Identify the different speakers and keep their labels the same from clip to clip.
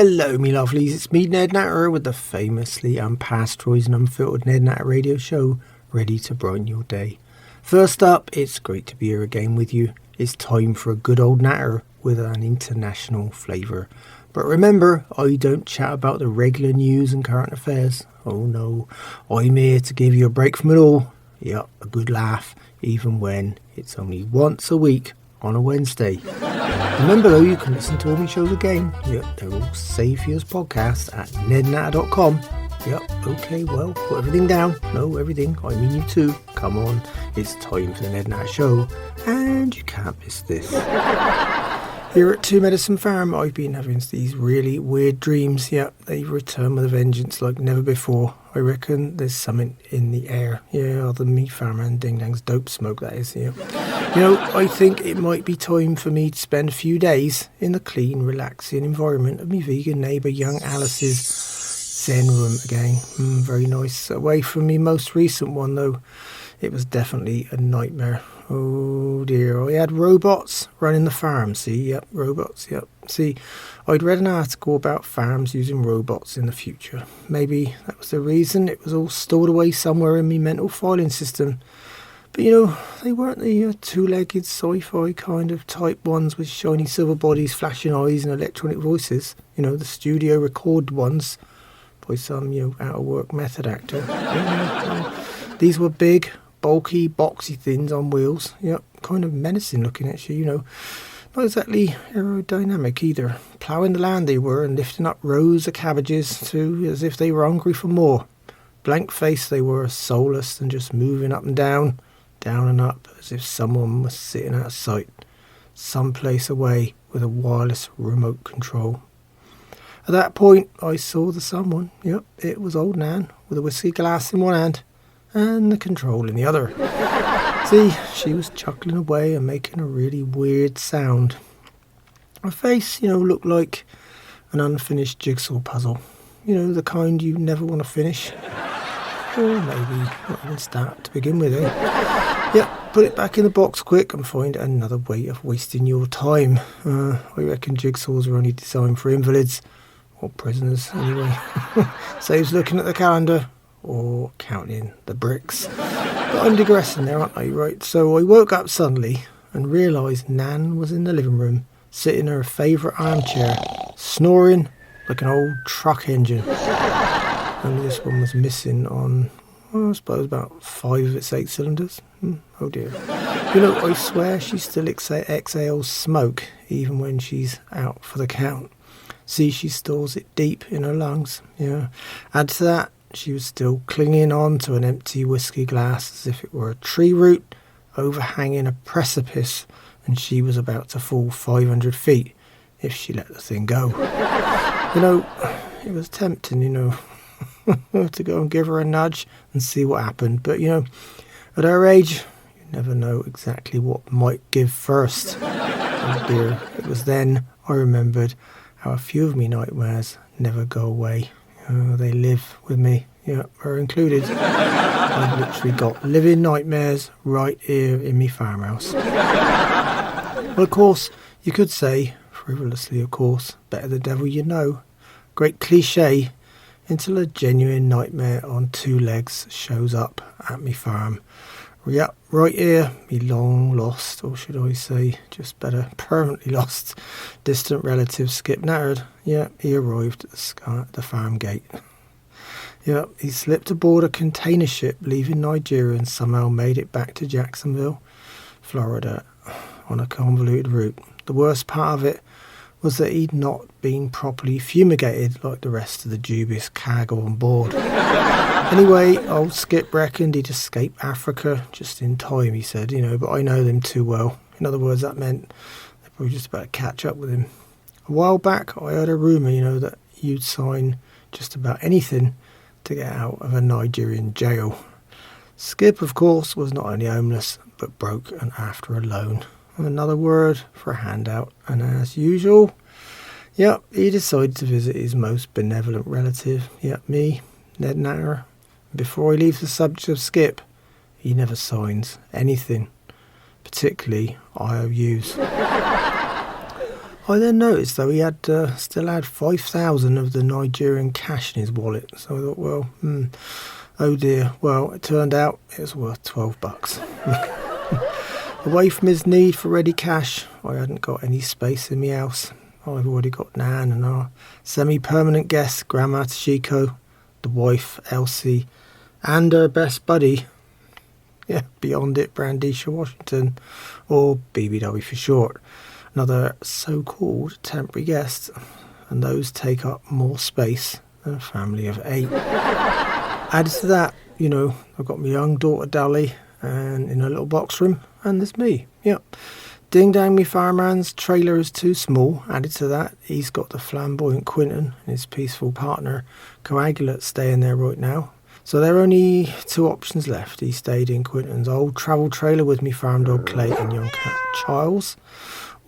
Speaker 1: Hello, me lovelies. It's me, Ned Natter, with the famously unpasteurised and unfiltered Ned Natter Radio Show, ready to brighten your day. First up, it's great to be here again with you. It's time for a good old natter with an international flavour. But remember, I don't chat about the regular news and current affairs. Oh no, I'm here to give you a break from it all. Yep, a good laugh, even when it's only once a week on a Wednesday. Remember though, you can listen to all my shows again. Yep, they're all saved for you as podcasts at nednatter.com. Yep, okay, well, put everything down. No, everything, I mean you too. Come on, it's time for the Ned Natter Show, and you can't miss this. Here at Two Medicine Farm, I've been having these really weird dreams. Yep, they return with a vengeance like never before. I reckon there's something in the air. Yeah, other than me farmer and Ding Dang's dope smoke, that is. Yeah. You know, I think it might be time for me to spend a few days in the clean, relaxing environment of my vegan neighbour, young Alice's Zen room again. Very nice. Away from me most recent one, though. It was definitely a nightmare. Oh dear, I had robots running the farm, see, yep, robots, yep. See, I'd read an article about farms using robots in the future. Maybe that was the reason it was all stored away somewhere in my mental filing system. But you know, they weren't the two-legged sci-fi kind of type ones with shiny silver bodies, flashing eyes and electronic voices. You know, the studio recorded ones by some, out-of-work method actor. These were big, bulky, boxy things on wheels. Yep, kind of menacing looking actually, Not exactly aerodynamic either. Ploughing the land they were and lifting up rows of cabbages too, as if they were hungry for more. Blank faced they were, soulless and just moving up and down and up, as if someone was sitting out of sight, someplace away with a wireless remote control. At that point, I saw the someone. Yep, it was old Nan, with a whiskey glass in one hand and the control in the other. See, she was chuckling away and making a really weird sound. Her face, looked like an unfinished jigsaw puzzle. The kind you never want to finish. Or maybe not even start to begin with, eh? Yep, put it back in the box quick and find another way of wasting your time. I reckon jigsaws are only designed for invalids. Or prisoners, anyway. Saves looking at the calendar. Or counting the bricks. But I'm digressing there, aren't I? Right, so I woke up suddenly and realised Nan was in the living room, sitting in her favourite armchair, snoring like an old truck engine. Only this one was missing on, I suppose, about 5 of its 8 cylinders. Oh dear. I swear she still exhales smoke even when she's out for the count. See, she stores it deep in her lungs. Yeah. Add to that, she was still clinging on to an empty whiskey glass as if it were a tree root overhanging a precipice, and she was about to fall 500 feet if she let the thing go. It was tempting, to go and give her a nudge and see what happened. But, at her age, you never know exactly what might give first. Oh dear, it was then I remembered how a few of me nightmares never go away. They live with me, her included. I've literally got living nightmares right here in me farmhouse. Well, of course, you could say, frivolously of course, better the devil you know. Great cliche, until a genuine nightmare on 2 legs shows up at me farm. Yep, right here, me long lost, or should I say, just better, permanently lost, distant relative Skip Natter. Yep, he arrived at the farm gate. Yep, he slipped aboard a container ship leaving Nigeria and somehow made it back to Jacksonville, Florida, on a convoluted route. The worst part of it was that he'd not been properly fumigated like the rest of the dubious cargo on board. Anyway, old Skip reckoned he'd escape Africa just in time, he said, but I know them too well. In other words, that meant they were just about to catch up with him. A while back, I heard a rumour, that you'd sign just about anything to get out of a Nigerian jail. Skip, of course, was not only homeless, but broke and after a loan. Another word for a handout, and as usual, he decided to visit his most benevolent relative, me, Ned Natter. Before he leaves the subject of Skip, he never signs anything, particularly IOUs. I then noticed, though, he had still had 5,000 of the Nigerian cash in his wallet. So I thought, well, oh dear. Well, it turned out it was worth $12. Away from his need for ready cash, I hadn't got any space in my house. I've already got Nan and our semi-permanent guest, Grandma Toshiko, the wife, Elsie, and her best buddy, beyond it, Brandisha Washington, or BBW for short. Another so-called temporary guest, and those take up more space than a family of 8. Added to that, I've got my young daughter Dolly, and in a little box room, and there's me. Ding dang, me farmhands trailer is too small. Added to that, he's got the flamboyant Quinton and his peaceful partner Coagulate staying there right now. So there are only 2 options left. He stayed in Quinton's old travel trailer with me farm dog Clay and young cat Charles,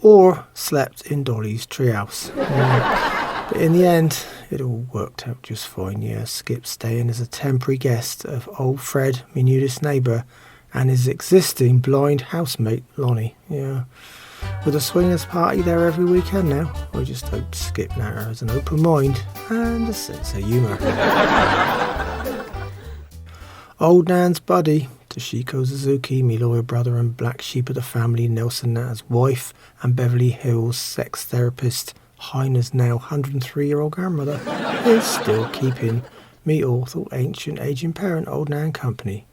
Speaker 1: or slept in Dolly's treehouse. But in the end, it all worked out just fine. Skip staying as a temporary guest of old Fred, my nudist neighbour, and his existing blind housemate, Lonnie. With a swingers party there every weekend now. I just hope Skip Natter has an open mind and a sense of humour. Old Nan's buddy, Toshiko Suzuki, me lawyer brother and black sheep of the family, Nelson Natter's wife, and Beverly Hills sex therapist, Heiner's now 103-year-old grandmother, is still keeping me awful ancient aging parent, Old Nan, company.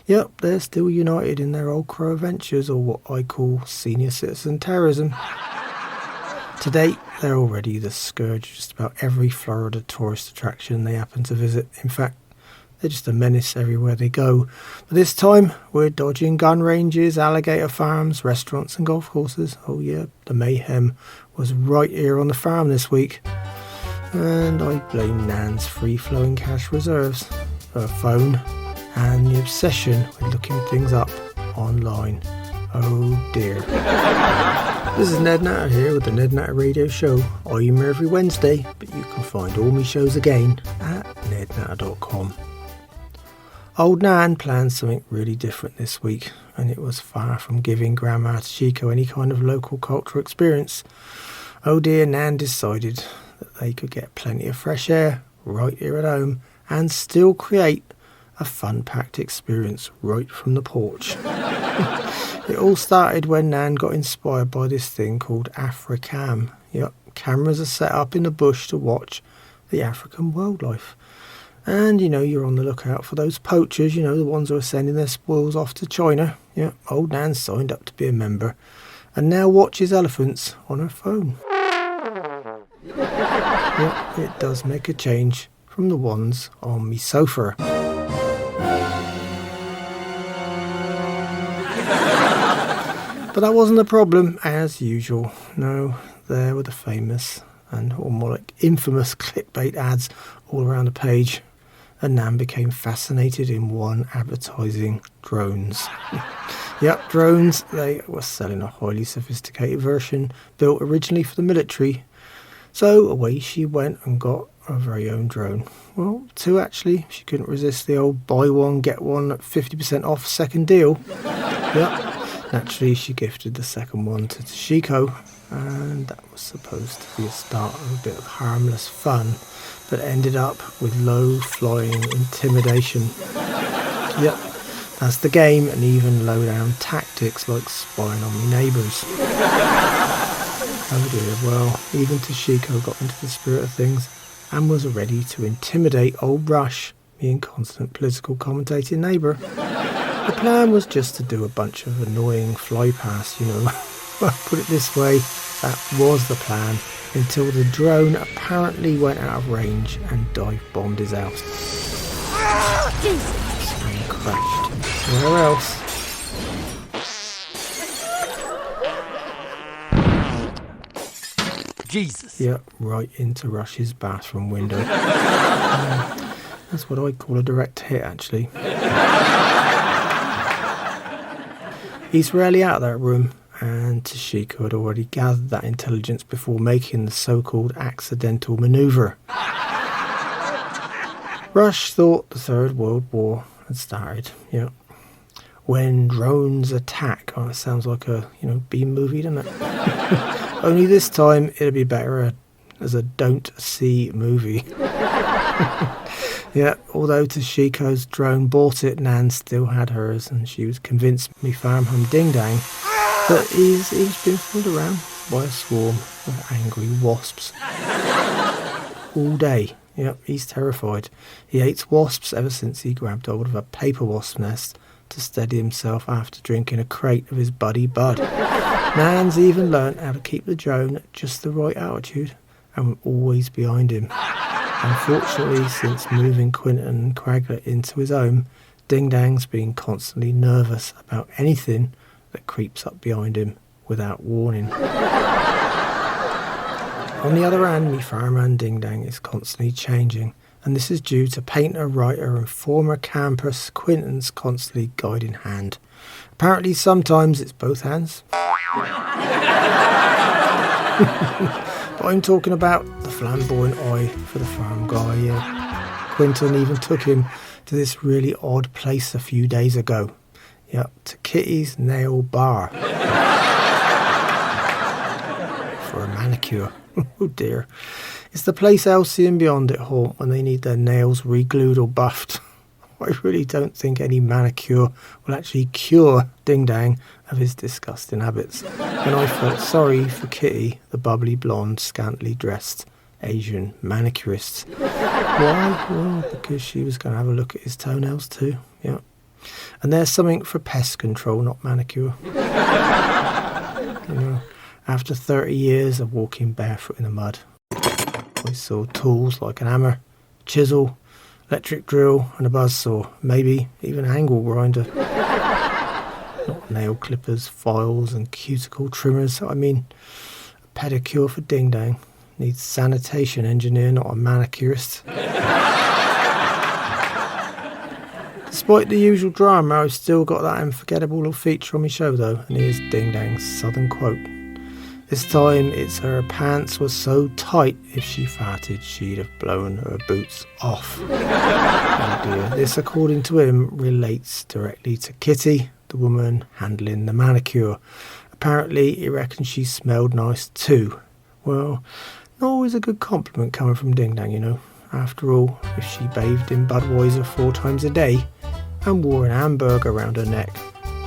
Speaker 1: Yep, they're still united in their old crow adventures, or what I call senior citizen terrorism. To date, they're already the scourge of just about every Florida tourist attraction they happen to visit. In fact, they're just a menace everywhere they go. But this time, we're dodging gun ranges, alligator farms, restaurants and golf courses. Oh yeah, the mayhem was right here on the farm this week. And I blame Nan's free-flowing cash reserves, her phone, and the obsession with looking things up online. Oh dear. This is Ned Natter here with the Ned Natter Radio Show. I'm here every Wednesday, but you can find all my shows again at nednatter.com. Old Nan planned something really different this week, and it was far from giving Grandma Toshiko any kind of local cultural experience. Oh dear, Nan decided that they could get plenty of fresh air right here at home and still create a fun-packed experience right from the porch. It all started when Nan got inspired by this thing called Africam. Cameras are set up in the bush to watch the African wildlife. And, you're on the lookout for those poachers, the ones who are sending their spoils off to China. Old Nan signed up to be a member and now watches elephants on her phone. It does make a change from the ones on me sofa. But that wasn't the problem, as usual. No, there were the famous and, or more like infamous clickbait ads all around the page. And Nan became fascinated in one advertising drones. Drones. They were selling a highly sophisticated version built originally for the military. So away she went and got her very own drone. Well, 2 actually. She couldn't resist the old buy one, get one at 50% off second deal. Naturally, she gifted the second one to Toshiko, and that was supposed to be a start of a bit of harmless fun, but ended up with low-flying intimidation. That's the game, and even low-down tactics like spying on my neighbours. Oh dear, well, even Toshiko got into the spirit of things and was ready to intimidate old Rush, me inconstant political commentating neighbour. The plan was just to do a bunch of annoying fly-past, Well, put it this way, that was the plan, until the drone apparently went out of range and dive-bombed his house. And crashed. Where else?
Speaker 2: Jesus.
Speaker 1: Right into Rush's bathroom window. That's what I call a direct hit, actually. He's rarely out of that room, and Toshiko had already gathered that intelligence before making the so-called accidental manoeuvre. Rush thought the Third World War had started, When drones attack. Oh, it sounds like a, B movie, doesn't it? Only this time it'll be better as a don't see movie. Yeah, although Toshiko's drone bought it, Nan still had hers, and she was convinced me farm home Ding Dang that he's been fooled around by a swarm of angry wasps. All day. Yep, he's terrified. He hates wasps ever since he grabbed hold of a paper wasp nest to steady himself after drinking a crate of his buddy Bud. Nan's even learnt how to keep the drone at just the right altitude and always behind him. Unfortunately, since moving Quinton and Quaglet into his home, Ding Dang's been constantly nervous about anything that creeps up behind him without warning. On the other hand, me farmhand Ding Dang is constantly changing, and this is due to painter, writer and former campus Quinton's constantly guiding hand. Apparently sometimes it's both hands. But I'm talking about the flamboyant eye for the farm guy. Quinton even took him to this really odd place a few days ago. Yep, to Kitty's Nail Bar. For a manicure. Oh dear. It's the place Elsie and beyond it haunt when they need their nails re-glued or buffed. I really don't think any manicure will actually cure Ding Dang of his disgusting habits. And I felt sorry for Kitty, the bubbly blonde, scantily dressed Asian manicurist. Why? Well, because she was going to have a look at his toenails too. Yeah. And there's something for pest control, not manicure. You know, after 30 years of walking barefoot in the mud, I saw tools like an hammer, chisel, electric drill and a buzzsaw, maybe even an angle grinder. Not nail clippers, files and cuticle trimmers. I mean, a pedicure for Ding Dang needs sanitation engineer, not a manicurist. Despite the usual drama, I've still got that unforgettable little feature on my show though, and here's Ding Dang's southern quote. This time it's her pants were so tight, if she farted she'd have blown her boots off. Oh dear. This, according to him, relates directly to Kitty, the woman handling the manicure. Apparently he reckons she smelled nice too. Well, not always a good compliment coming from Ding Dang, you know. After all, if she bathed in Budweiser 4 times a day and wore an hamburger around her neck,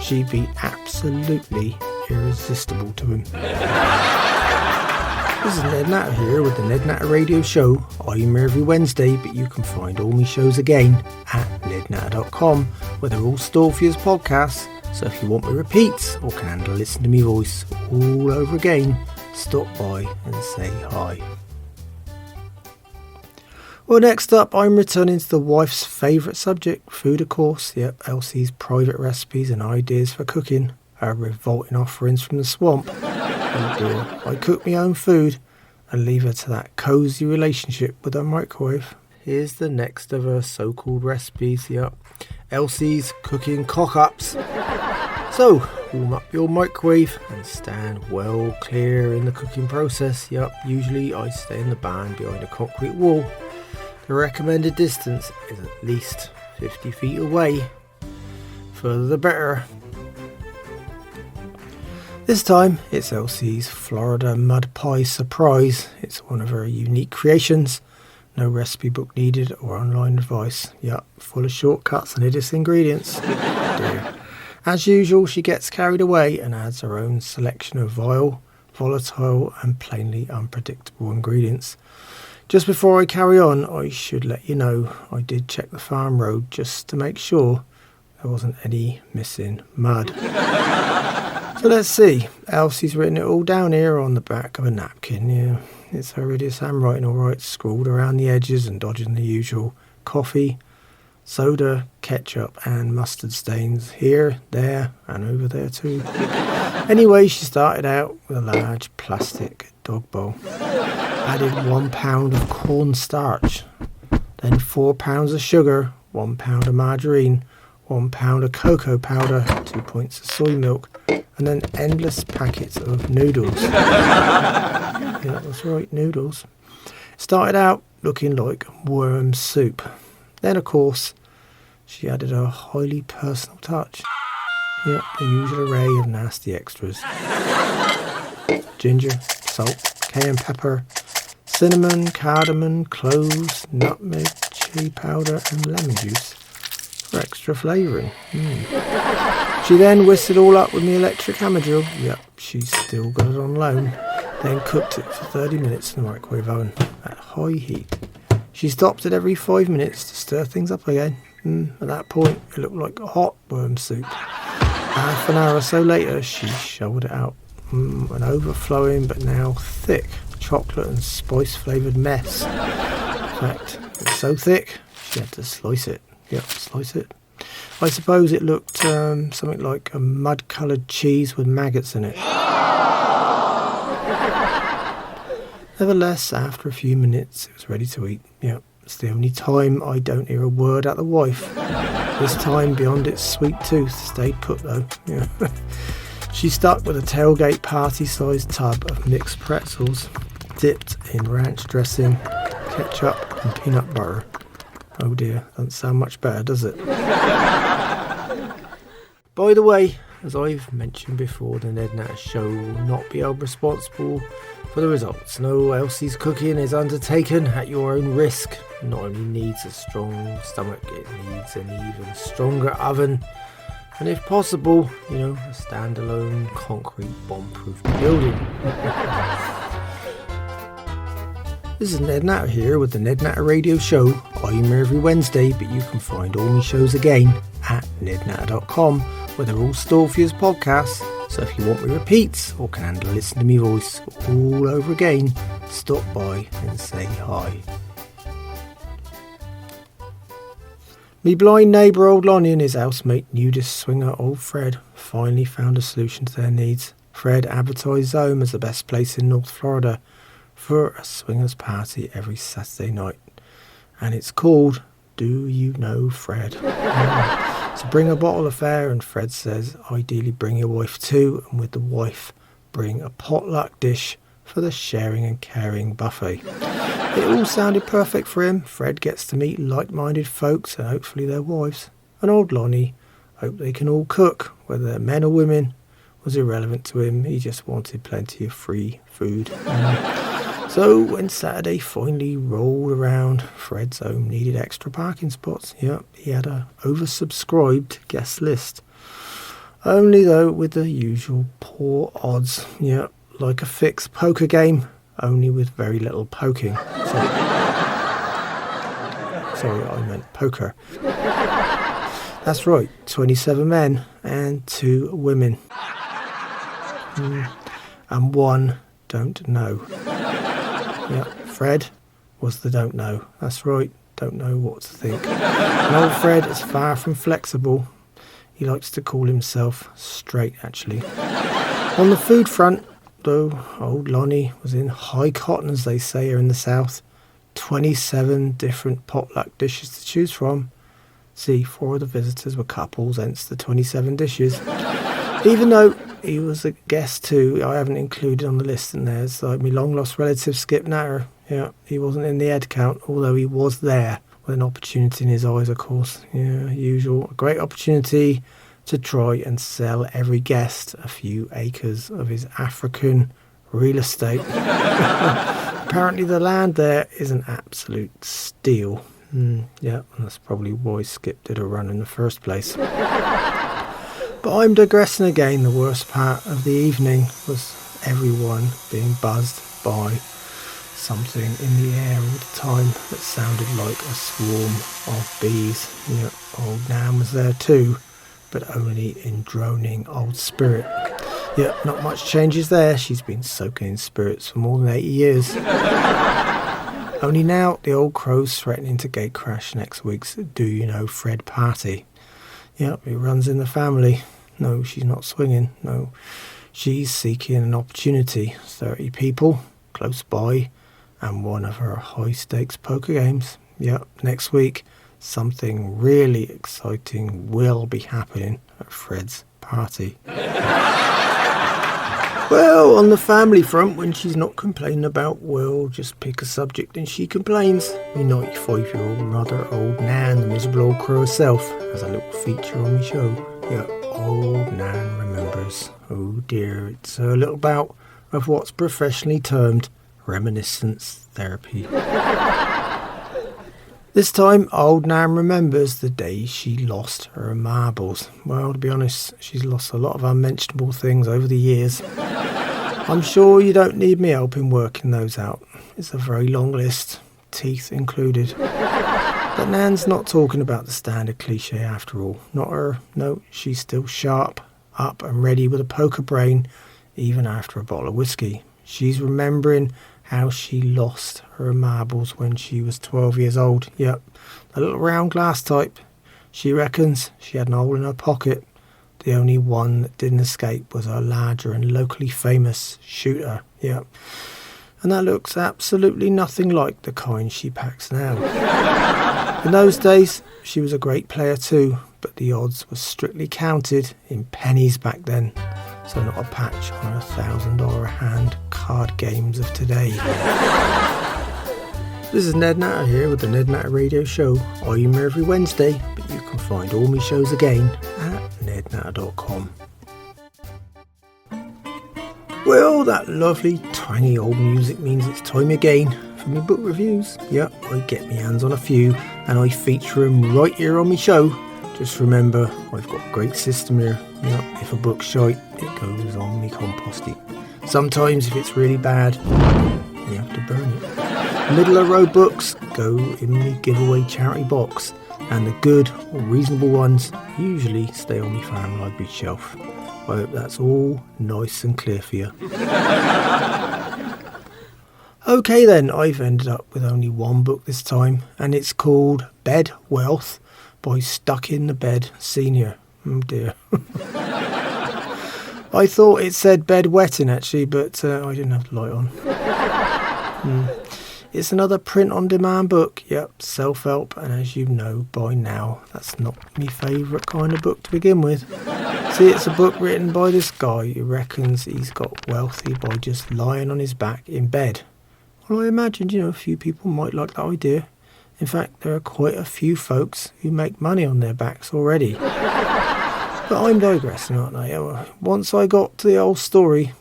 Speaker 1: she'd be absolutely irresistible to him. This is Ned Natter here with the Ned Natter Radio Show. I'm here every Wednesday, but you can find all my shows again at nednatter.com, where they're all stored for you as podcasts. So if you want my repeats or can handle listening to me voice all over again, stop by and say hi. Well, next up, I'm returning to the wife's favourite subject, food of course. Yep, Elsie's private recipes and ideas for cooking. Her revolting offerings from the swamp. Oh dear, I cook my own food and leave her to that cosy relationship with her microwave. Here's the next of her so-called recipes. Yep, Elsie's cooking cock-ups. So, warm up your microwave and stand well clear in the cooking process. Yep, usually I stay in the barn behind a concrete wall. The recommended distance is at least 50 feet away. Further the better. This time it's Elsie's Florida mud pie surprise. It's one of her unique creations. No recipe book needed or online advice. Yup, full of shortcuts and hideous ingredients. Dear. As usual, she gets carried away and adds her own selection of vile, volatile and plainly unpredictable ingredients. Just before I carry on, I should let you know I did check the farm road just to make sure there wasn't any missing mud. So let's see. Elsie's written it all down here on the back of a napkin. Yeah, it's her hideous handwriting, all right, scrawled around the edges and dodging the usual coffee, soda, ketchup and mustard stains here, there and over there too. Anyway, she started out with a large plastic dog bowl. Added 1 pound of cornstarch, then 4 pounds of sugar, 1 pound of margarine, 1 pound of cocoa powder, 2 pints of soy milk, and then endless packets of noodles. Yeah, that's right, noodles. Started out looking like worm soup. Then, of course, she added a highly personal touch. Yep, the usual array of nasty extras. Ginger, salt, cayenne pepper, cinnamon, cardamom, cloves, nutmeg, chili powder and lemon juice for extra flavouring. She then whisked it all up with the electric hammer drill. Yep, she's still got it on loan. Then cooked it for 30 minutes in the microwave oven at high heat. She stopped it every 5 minutes to stir things up again. At that point, it looked like a hot worm soup. Half an hour or so later, she shoveled it out. An overflowing but now thick chocolate and spice flavoured mess. In fact, it was so thick, she had to slice it. Yep, slice it. I suppose it looked something like a mud-coloured cheese with maggots in it. Nevertheless, after a few minutes, it was ready to eat. Yep, it's the only time I don't hear a word out the wife. This time, beyond its sweet tooth, stayed put though. Yeah. She stuck with a tailgate party-sized tub of mixed pretzels, dipped in ranch dressing, ketchup and peanut butter. Oh dear, doesn't sound much better, does it? By the way, as I've mentioned before, the Ned Natter Show will not be held responsible for the results. No, Elsie's cooking is undertaken at your own risk. It not only needs a strong stomach, it needs an even stronger oven. And if possible, a standalone concrete bomb-proof building. This is Ned Natter here with the Ned Natter Radio Show. I'm here every Wednesday, but you can find all my shows again at nednatter.com, where they're all stored for you as podcasts. So if you want me repeats or can listen to me voice all over again, stop by and say hi. Me blind neighbour old Lonnie and his housemate nudist swinger old Fred finally found a solution to their needs. Fred advertised his home as the best place in North Florida for a swingers party every Saturday night. And it's called Do You Know Fred? So bring a bottle of fare, and Fred says ideally bring your wife too, and with the wife bring a potluck dish for the sharing and caring buffet. It all sounded perfect for him. Fred gets to meet like-minded folks and hopefully their wives. And old Lonnie hoped they can all cook, whether they're men or women was irrelevant to him. He just wanted plenty of free food. So when Saturday finally rolled around, Fred's home needed extra parking spots. Yep, he had a oversubscribed guest list. Only though with the usual poor odds. Yep, like a fixed poker game, only with very little poking. Sorry, I meant poker. That's right, 27 men and 2 women. And 1 don't know. Yeah, Fred was the don't know. That's right, don't know what to think. And old Fred is far from flexible. He likes to call himself straight, actually. On the food front, though, old Lonnie was in high cotton, as they say here in the South. 27 different potluck dishes to choose from. See, 4 of the visitors were couples, hence the 27 dishes. Even though he was a guest too, I haven't included on the list, and there's like my long-lost relative Skip Natter. Yeah, he wasn't in the head count, although he was there with an opportunity in his eyes, of course. Yeah, usual. A great opportunity to try and sell every guest a few acres of his African real estate. Apparently the land there is an absolute steal. Yeah, and that's probably why Skip did a run in the first place. But I'm digressing again. The worst part of the evening was everyone being buzzed by something in the air all the time that sounded like a swarm of bees. Yeah, old Nan was there too, but only in droning old spirit. Yeah, not much changes there. She's been soaking in spirits for more than 80 years. Only now the old crow's threatening to gate crash next week's Do You Know Fred party. Yep, it runs in the family. No, she's not swinging. No, she's seeking an opportunity. 30 people close by and one of her high-stakes poker games. Yep, next week something really exciting will be happening at Fred's party. Well, on the family front, when she's not complaining about, well, just pick a subject and she complains. My 95-year-old mother, old Nan, the miserable old crow herself, has a little feature on my show. Yeah, old Nan remembers. Oh dear, it's a little bout of what's professionally termed reminiscence therapy. This time, old Nan remembers the day she lost her marbles. Well, to be honest, she's lost a lot of unmentionable things over the years. I'm sure you don't need me help in working those out. It's a very long list, teeth included. But Nan's not talking about the standard cliche after all. Not her. No, she's still sharp, up and ready with a poker brain, even after a bottle of whiskey. She's remembering how she lost her marbles when she was 12 years old. Yep, the little round glass type. She reckons she had an hole in her pocket. The only one that didn't escape was her larger and locally famous shooter. Yep. And that looks absolutely nothing like the kind she packs now. In those days, she was a great player too, but the odds were strictly counted in pennies back then. So not a patch on her $1,000 a hand card games of today. This is Ned Natter here with the Ned Natter Radio Show. I'm here every Wednesday, but you can find all my shows again at nednatter.com. Well, that lovely tiny old music means it's time again for my book reviews. Yep, I get my hands on a few and I feature them right here on my show. Just remember, I've got a great system here. Yep, if a book's shite, it goes on me compost heap. Sometimes if it's really bad, you have to burn it. Middle of road books go in the giveaway charity box, and the good or reasonable ones usually stay on my fan library shelf. I hope that's all nice and clear for you. Okay then, I've ended up with only one book this time, and it's called Bed Wealth by Stuck in the Bed Senior. Oh dear. I thought it said bed wetting actually, but I didn't have the light on. It's another print-on-demand book. Yep, self-help, and as you know by now, that's not my favourite kind of book to begin with. See, it's a book written by this guy who reckons he's got wealthy by just lying on his back in bed. Well, I imagined, a few people might like that idea. In fact, there are quite a few folks who make money on their backs already. But I'm digressing, aren't I? Once I got to the whole story,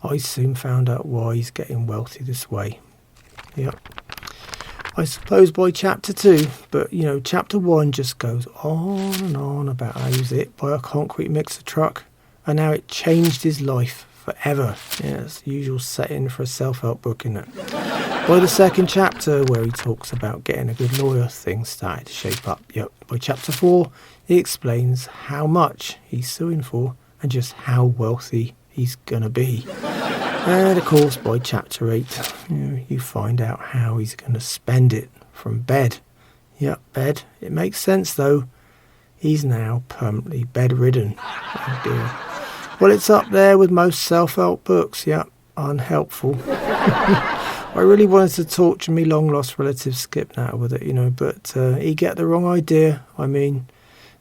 Speaker 1: I soon found out why he's getting wealthy this way. Yep. I suppose by chapter 2, but chapter 1 just goes on and on about how he was hit by a concrete mixer truck and how it changed his life forever. Yeah, it's the usual setting for a self-help book, isn't it? By the second chapter, where he talks about getting a good lawyer, things started to shape up. Yep. By chapter 4, he explains how much he's suing for and just how wealthy he's gonna be. And of course, by chapter 8, you find out how he's gonna spend it from bed. Yep, bed. It makes sense though. He's now permanently bedridden. Oh dear. Well, it's up there with most self-help books. Yep, unhelpful. I really wanted to torture me long-lost relative Skip Natter with it, but he'd get the wrong idea. I mean,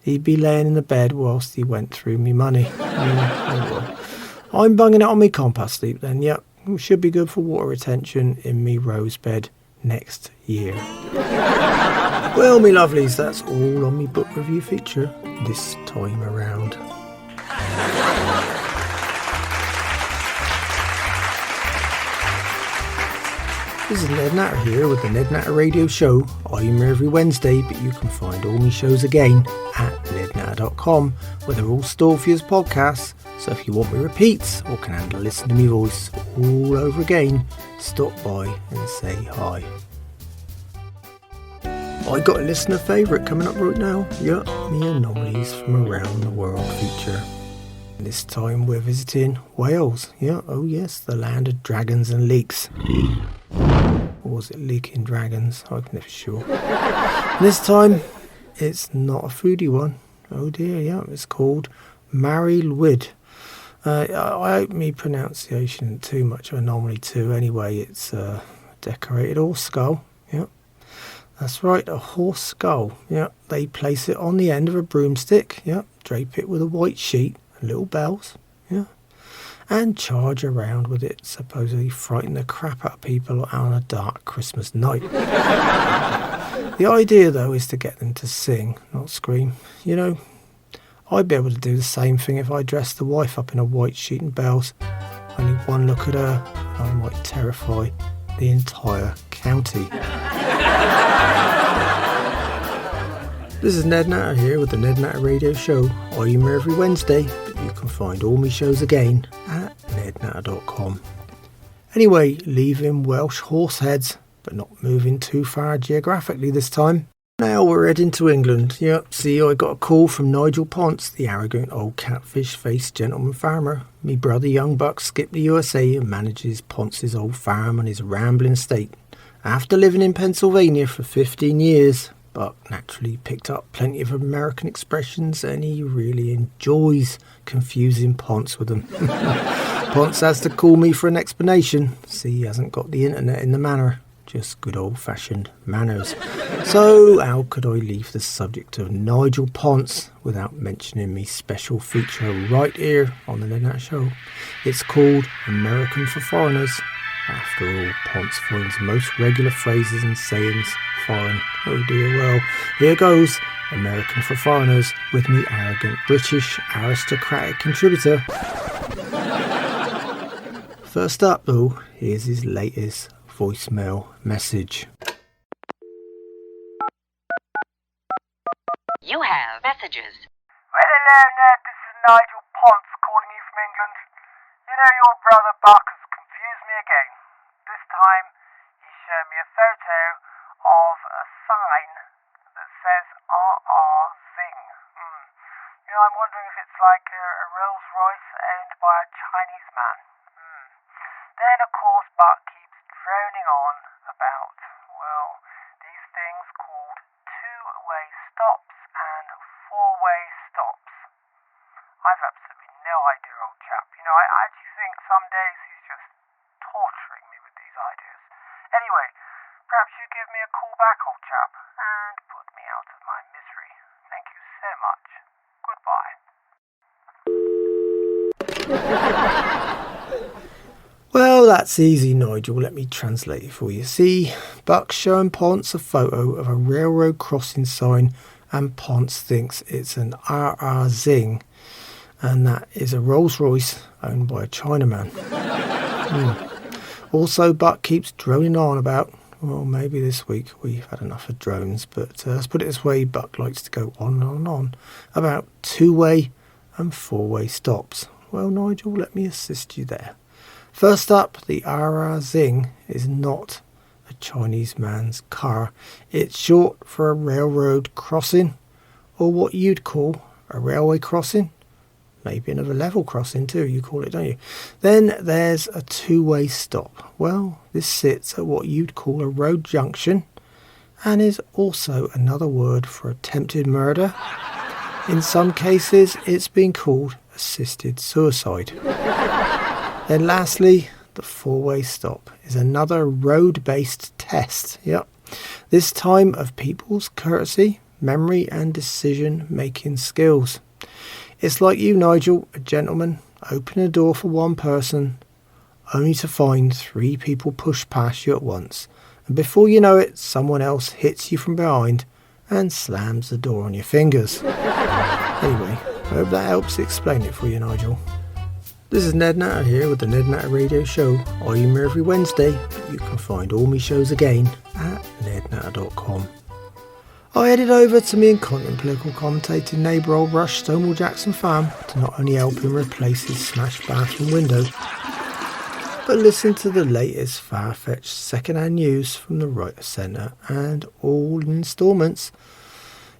Speaker 1: he'd be laying in the bed whilst he went through me money. I'm bunging it on me compost sleep then. Yep, should be good for water retention in me rose bed next year. Well, me lovelies, that's all on me book review feature this time around. This is Ned Natter here with the Ned Natter Radio Show. I'm here every Wednesday, but you can find all my shows again at nednatter.com, where they're all stored for you as podcasts. So if you want me repeats or can handle listening to me voice all over again, stop by and say hi. I got a listener favourite coming up right now. Yep, me anomalies from around the world feature. This time we're visiting Wales. Yeah, oh yes, the land of dragons and leeks. Or was it leaking dragons? I'm never sure. This time it's not a foodie one. Oh dear, yeah, it's called Mary Lwyd. I hope me pronunciation isn't too much of an anomaly too. Anyway, it's a decorated horse skull. Yep, that's right, a horse skull. Yep, they place it on the end of a broomstick. Yep, drape it with a white sheet and little bells. Yeah, and charge around with it, supposedly frighten the crap out of people on a dark Christmas night. The idea though is to get them to sing, not scream. I'd be able to do the same thing if I dressed the wife up in a white sheet and bells. Only one look at her, and I might terrify the entire county. This is Ned Natter here with the Ned Natter Radio Show. I'm here every Wednesday, but you can find all my shows again at nednatter.com. Anyway, leaving Welsh horseheads, but not moving too far geographically this time. Now we're heading to England. Yep, see, I got a call from Nigel Ponce, the arrogant old catfish-faced gentleman farmer. Me brother young buck skipped the USA and manages Ponce's old farm on his rambling estate. After living in Pennsylvania for 15 years, Buck naturally picked up plenty of American expressions and he really enjoys confusing Ponce with them. Ponce has to call me for an explanation. See, he hasn't got the internet in the manor. Just good old-fashioned manners. So how could I leave the subject of Nigel Ponce without mentioning me special feature right here on the Ned Natter Show? It's called American for Foreigners. After all, Ponce finds most regular phrases and sayings foreign. Oh dear, well, here goes American for Foreigners with me arrogant British aristocratic contributor. First up though, here's his latest voicemail message.
Speaker 2: You have messages.
Speaker 3: Well, hello, Ned. This is Nigel Ponce calling you from England. You know, your brother Buck has confused me again. This time, he showed me a photo of a sign that says RR Zing. You know, I'm wondering if it's like a Rolls Royce owned by a Chinese man. Then, of course, Buck keeps droning on about, well, these things called two-way stops and four-way stops. I've absolutely no idea, old chap. You know, I actually think some days he's just torturing me with these ideas. Anyway, perhaps you give me a call back, old chap, and put me out of my misery. Thank you so much. Goodbye.
Speaker 1: Well, that's easy, Nigel. Let me translate it for you. See, Buck's showing Ponce a photo of a railroad crossing sign and Ponce thinks it's an RR Zing and that is a Rolls Royce owned by a Chinaman. Also, Buck keeps droning on about, well, maybe this week we've had enough of drones, but let's put it this way, Buck likes to go on and on about two-way and four-way stops. Well, Nigel, let me assist you there. First up, the RR Zing is not a Chinese man's car. It's short for a railroad crossing, or what you'd call a railway crossing. Maybe another level crossing too, you call it, don't you? Then there's a two-way stop. Well, this sits at what you'd call a road junction, and is also another word for attempted murder. In some cases, it's been called assisted suicide. Then lastly, the four-way stop is another road-based test. Yep. This time of people's courtesy, memory and decision-making skills. It's like you, Nigel, a gentleman, open a door for one person, only to find three people push past you at once. And before you know it, someone else hits you from behind and slams the door on your fingers. Anyway, I hope that helps explain it for you, Nigel. This is Ned Natter here with the Ned Natter Radio Show. I'm here every Wednesday, but you can find all my shows again at nednatter.com. I headed over to me and content political commentating neighbour old Rush Stonewall Jackson Farm to not only help him replace his smashed bathroom window, but listen to the latest far-fetched second-hand news from the right of centre and all in instalments.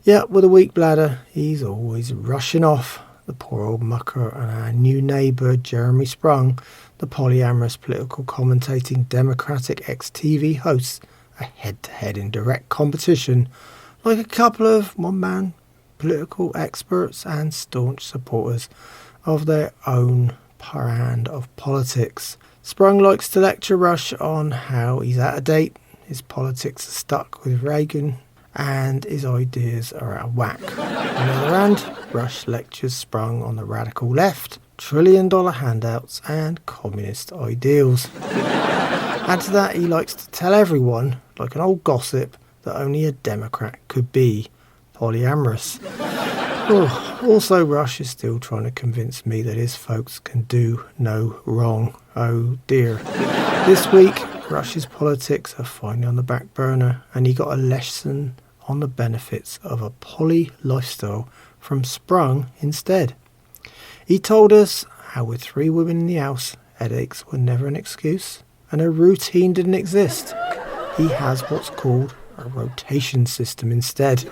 Speaker 1: Yet with a weak bladder, he's always rushing off. The poor old mucker and our new neighbour Jeremy Sprung, the polyamorous political commentating Democratic ex-TV hosts, are head-to-head in direct competition like a couple of one-man political experts and staunch supporters of their own brand of politics. Sprung likes to lecture Rush on how he's out of date, his politics are stuck with Reagan, and his ideas are out of whack. On the other hand, Rush lectures Sprung on the radical left, trillion-dollar handouts and communist ideals. Add to that, he likes to tell everyone, like an old gossip, that only a Democrat could be polyamorous. Oh, also, Rush is still trying to convince me that his folks can do no wrong. Oh dear. This week, Rush's politics are finally on the back burner, and he got a lesson on the benefits of a poly lifestyle from Sprung instead. He told us how with 3 women in the house, headaches were never an excuse, and a routine didn't exist. He has what's called a rotation system instead.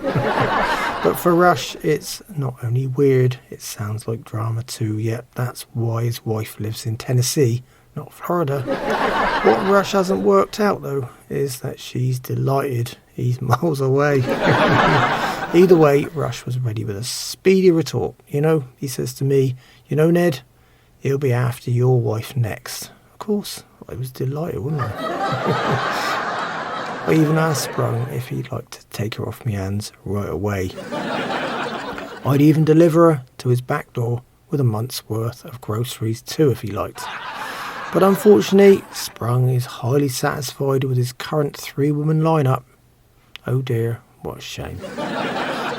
Speaker 1: But for Rush, it's not only weird, it sounds like drama too. Yep, that's why his wife lives in Tennessee, not Florida. What Rush hasn't worked out, though, is that she's delighted he's miles away. Either way, Rush was ready with a speedy retort. He says to me, Ned, he'll be after your wife next. Of course, I was delighted, wasn't I? I even asked Sprung if he'd like to take her off my hands right away. I'd even deliver her to his back door with a month's worth of groceries too if he liked. But unfortunately, Sprung is highly satisfied with his current 3-woman lineup. Oh dear, what a shame.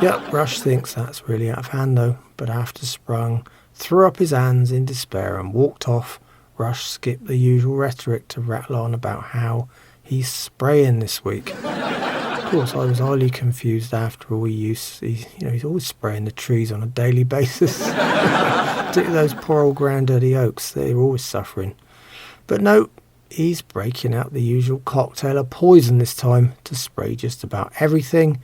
Speaker 1: Yep, Rush thinks that's really out of hand though, but after Sprung threw up his hands in despair and walked off, Rush skipped the usual rhetoric to rattle on about how he's spraying this week. Of course, I was highly confused after all. He's always spraying the trees on a daily basis. Particularly those poor old granddaddy oaks, they're always suffering. But no, he's breaking out the usual cocktail of poison this time to spray just about everything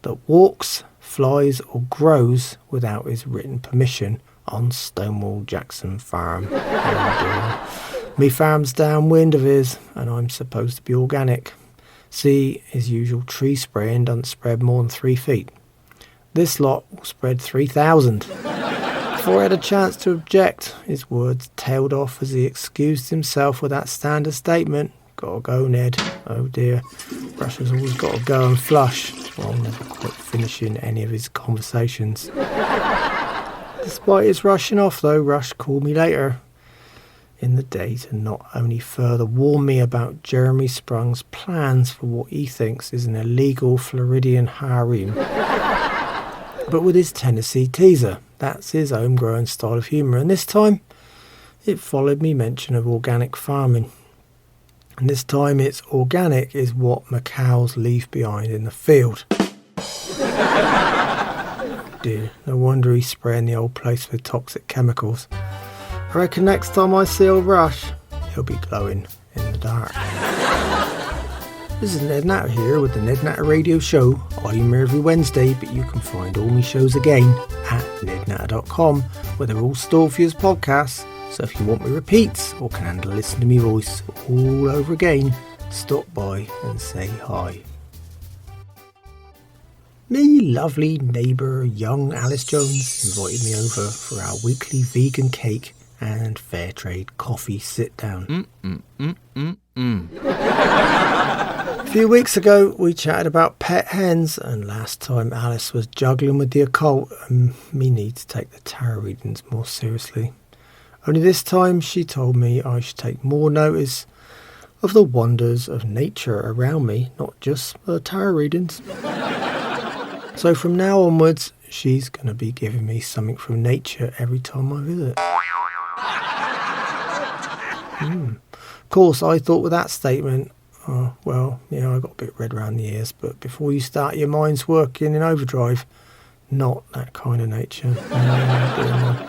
Speaker 1: that walks, flies or grows without his written permission on Stonewall Jackson Farm. Me farm's downwind of his, and I'm supposed to be organic. See, his usual tree spraying doesn't spread more than 3 feet. This lot will spread 3,000. Before I had a chance to object, his words tailed off as he excused himself with that standard statement, "Gotta go, Ned." Oh dear, Rush has always got to go and flush, while never quite finishing any of his conversations. Despite his rushing off though, Rush called me later in the day to not only further warn me about Jeremy Sprung's plans for what he thinks is an illegal Floridian harem, but with his Tennessee teaser. That's his homegrown style of humour, and this time it followed me mention of organic farming. And this time it's organic is what macaws leave behind in the field. Dear, no wonder he's spraying the old place with toxic chemicals. I reckon next time I see old Rush, he'll be glowing in the dark. This is Ned Natter here with the Ned Natter Radio Show. I'm here every Wednesday, but you can find all my shows again at nednatter.com, where they're all stored for you as podcasts. So if you want me repeats or can handle listen to me voice all over again, stop by and say hi. Me lovely neighbour young Alice Jones invited me over for our weekly vegan cake and fair trade coffee sit down. A few weeks ago we chatted about pet hens, and last time Alice was juggling with the occult and me need to take the tarot readings more seriously. Only this time she told me I should take more notice of the wonders of nature around me, not just the tarot readings. So from now onwards she's going to be giving me something from nature every time I visit. Of course, I thought with that statement, I got a bit red around the ears, but before you start your mind's working in overdrive, not that kind of nature. No.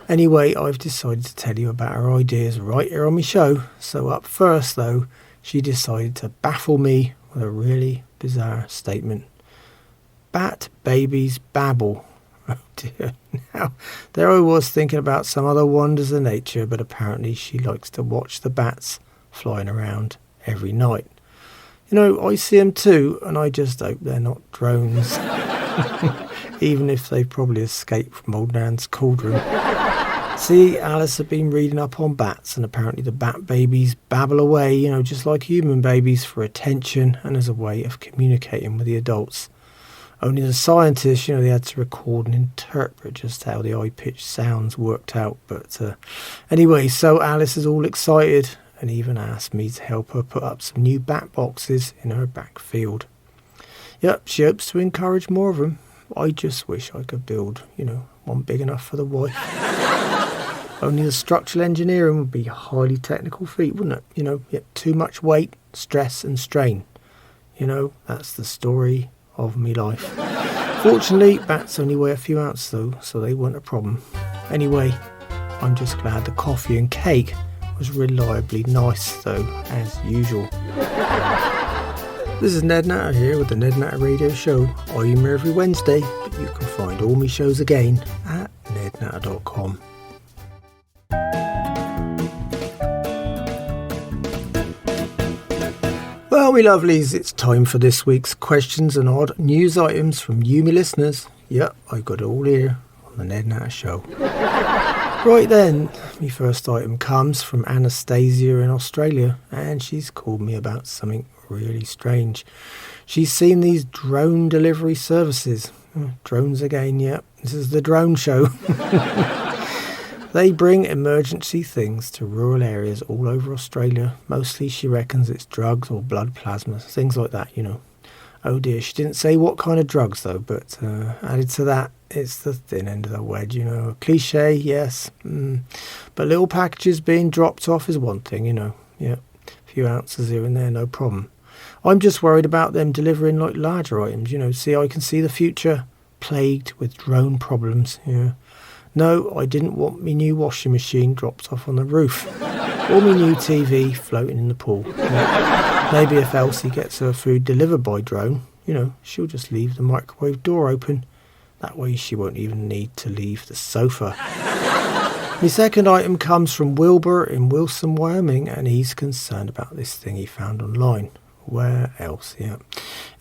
Speaker 1: Anyway, I've decided to tell you about her ideas right here on my show. So up first, though, she decided to baffle me with a really bizarre statement. Bat babies babble. Oh dear. Now, there I was thinking about some other wonders of nature, but apparently she likes to watch the bats flying around every night. I see them too, and I just hope they're not drones. Even if they probably escaped from old Nan's cauldron. See, Alice had been reading up on bats, and apparently the bat babies babble away, just like human babies, for attention and as a way of communicating with the adults. Only the scientists, they had to record and interpret just how the high-pitched sounds worked out. But anyway, so Alice is all excited and even asked me to help her put up some new bat boxes in her back field. Yep, she hopes to encourage more of them. I just wish I could build, one big enough for the wife. Only the structural engineering would be a highly technical feat, wouldn't it? Yet too much weight, stress and strain. That's the story of me life. Fortunately, bats only weigh a few ounces though, so they weren't a problem. Anyway, I'm just glad the coffee and cake was reliably nice though, as usual. This is Ned Natter here with the Ned Natter Radio Show. I'm here every Wednesday, but you can find all my shows again at nednatter.com. Well, me lovelies, it's time for this week's questions and odd news items from you, me listeners. Yep, I got it all here on the Ned Natter Show. Right then, my first item comes from Anastasia in Australia, and she's called me about something really strange. She's seen these drone delivery services. Drones again, yep. This is the drone show. They bring emergency things to rural areas all over Australia. Mostly, she reckons it's drugs or blood plasma, things like that, Oh dear, she didn't say what kind of drugs though, but added to that, it's the thin end of the wedge, A cliche, yes. But little packages being dropped off is one thing, Yeah, a few ounces here and there, no problem. I'm just worried about them delivering like larger items, See, I can see the future plagued with drone problems, No, I didn't want me new washing machine dropped off on the roof, or me new TV floating in the pool. Maybe if Elsie gets her food delivered by drone, she'll just leave the microwave door open. That way she won't even need to leave the sofa. My second item comes from Wilbur in Wilson, Wyoming, and he's concerned about this thing he found online. Where else? Yeah.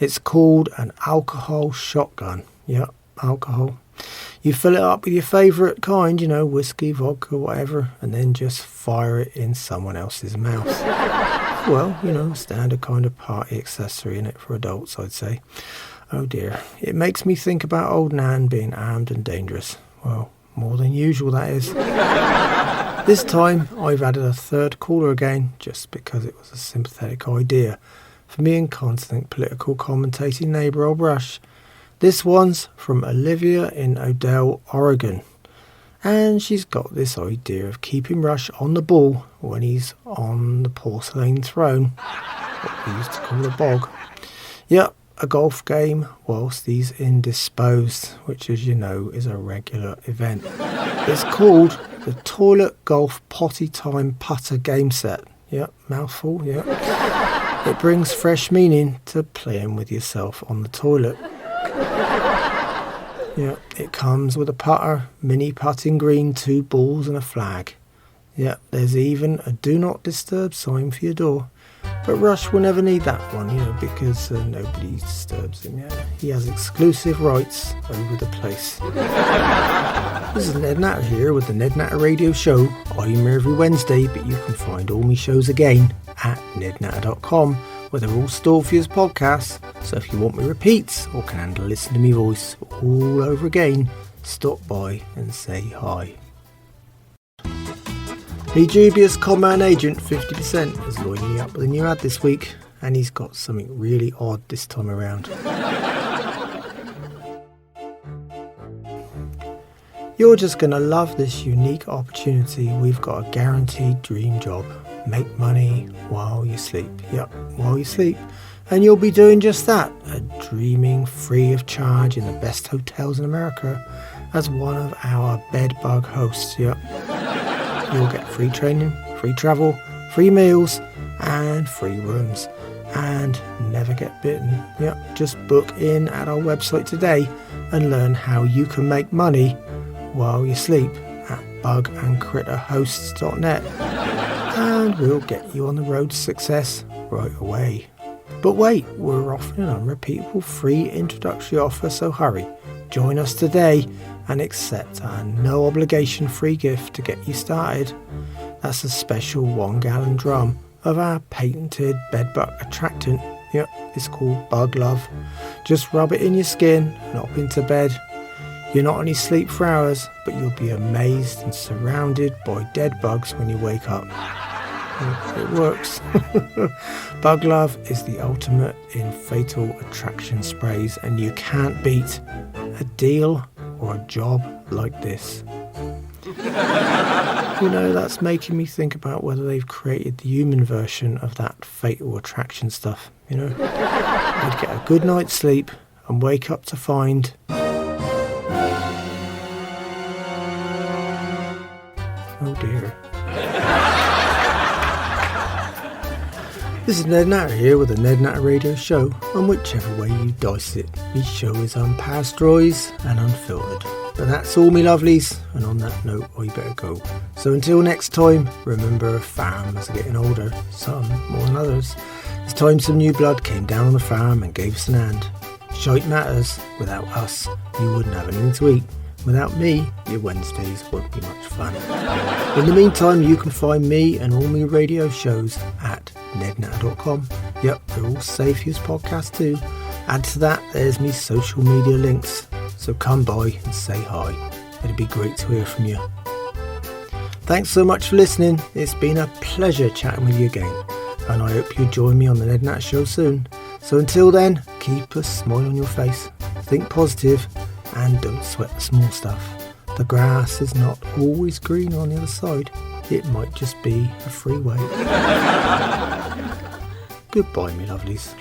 Speaker 1: It's called an alcohol shotgun. Yeah, alcohol. You fill it up with your favourite kind, whiskey, vodka, whatever, and then just fire it in someone else's mouth. Well, standard kind of party accessory in it for adults, I'd say. Oh dear, it makes me think about old Nan being armed and dangerous. Well, more than usual, that is. This time, I've added a third caller again, just because it was a sympathetic idea for me and constant political commentating neighbour old Rush. This one's from Olivia in Odell, Oregon. And she's got this idea of keeping Rush on the ball when he's on the porcelain throne, what we used to call the bog. Yep, a golf game whilst he's indisposed, which as you know is a regular event. It's called the Toilet Golf Potty Time Putter Game Set. Yep, mouthful, yep. It brings fresh meaning to playing with yourself on the toilet. Yeah, it comes with a putter, mini putting green, 2 balls and a flag. Yeah, there's even a do not disturb sign for your door. But Rush will never need that one, because nobody disturbs him. Yeah, he has exclusive rights over the place. This is Ned Natter here with the Ned Natter Radio Show. I'm here every Wednesday, but you can find all my shows again at nednatter.com, where they're all stored for you as podcasts. So if you want me repeats or can handle listen to me voice all over again, stop by and say hi. The dubious con-man agent 50% has lined me up with a new ad this week, and he's got something really odd this time around. You're just going to love this unique opportunity. We've got a guaranteed dream job. Make money while you sleep. Yep, while you sleep. And you'll be doing just that. Dreaming free of charge in the best hotels in America as one of our bedbug hosts. Yep. You'll get free training, free travel, free meals, and free rooms. And never get bitten. Yep, just book in at our website today and learn how you can make money while you sleep at bugandcritterhosts.net. And we'll get you on the road to success right away. But wait, we're offering an unrepeatable free introductory offer, so hurry. Join us today and accept our no obligation free gift to get you started. That's a special 1 gallon drum of our patented bedbug attractant. Yep, it's called Bug Love. Just rub it in your skin and hop into bed. You'll not only sleep for hours, but you'll be amazed and surrounded by dead bugs when you wake up. It works. Bug love is the ultimate in fatal attraction sprays, and you can't beat a deal or a job like this. You know, that's making me think about whether they've created the human version of that fatal attraction stuff, you know. I'd get a good night's sleep and wake up to find... oh dear. This is Ned Natter here with the Ned Natter Radio Show, and whichever way you dice it, my show is unpasteurised and unfiltered. But that's all me lovelies, and on that note I better go. So until next time, remember farmers are getting older, some more than others. It's time some new blood came down on the farm and gave us an hand. Shite matters, without us you wouldn't have anything to eat. Without me, your Wednesdays won't be much fun. In the meantime, you can find me and all my radio shows at nednatter.com. Yep, they're all safe use podcasts too. Add to that, there's me social media links. So come by and say hi. It'd be great to hear from you. Thanks so much for listening. It's been a pleasure chatting with you again. And I hope you join me on the Ned Natter Show soon. So until then, keep a smile on your face. Think positive. And don't sweat the small stuff. The grass is not always green on the other side. It might just be a freeway. Goodbye, me lovelies.